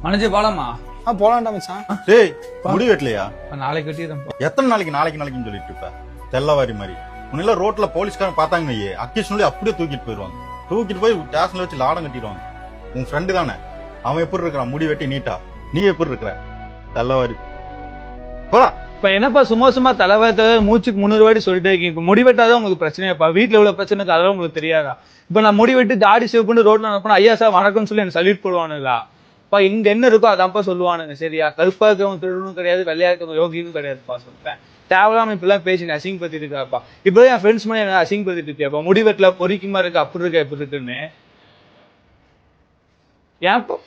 மனஜே போலாமா? போலாம்டா மச்சான். டேய் முடி வெட்டலையா? நாளைக்கு வெட்டிடுறேன். எத்தனை நாளைக்குன்னு சொல்லிட்டு இருப்ப? தெல்லவாரி மாதிரி முன்னெல்லாம் ரோட்ல போலீஸ்காரன் பார்த்தாங்க அக்கேஷனலி அப்படியே தூக்கிட்டு போயிருவாங்க. தூக்கிட்டு போய் ஸ்டேஷன்ல வச்சு லாடம் கட்டிடுவாங்க. உன் ஃப்ரெண்டு தானே அவன் எப்படி இருக்கிறான் முடி வெட்டி நீட்டா? நீ எப்படி இருக்கிற? தெல்லவாரி போடா. இப்ப என்னப்பா சும்மா தலைவத்தை மூச்சுக்கு 300 வாட்டி சொல்லிட்டே இருக்கீங்க. இப்ப முடி வெட்டாதான் உங்களுக்கு பிரச்சனையாப்பா? வீட்டுல எவ்வளவு பிரச்சனை அதெல்லாம் உங்களுக்கு தெரியாதா? இப்ப நான் முடி வெட்டி தாடி சேவ் பண்ணி ரோட்ல நடப்பா ஐயா சார் வணக்கம்னு சொல்லி எனக்கு சல்யூட் போடுவானுங்களா? இங்க என்ன இருக்கோ அதான்ப்பா சொல்லுவானுங்க. சரியா? கருப்பா இருக்கவங்க திருடனும் கிடையாது, வெள்ளையா இருக்கவங்க யோகியும் கிடையாதுப்பா சொல்றேன். தேவையில்லாம இப்பெல்லாம் பேசி அசிங்கப்படுத்திட்டு இருக்காப்பா. இப்பதான் என் ஃப்ரெண்ட்ஸ் மாதிரி என்ன அசிங்கப்படுத்திட்டு இருக்கியாப்பா? முடி வெட்டல பொறிக்குமா இருக்கு அப்படி இருக்கா இப்படி இருக்குன்னு ஏன்ப்பா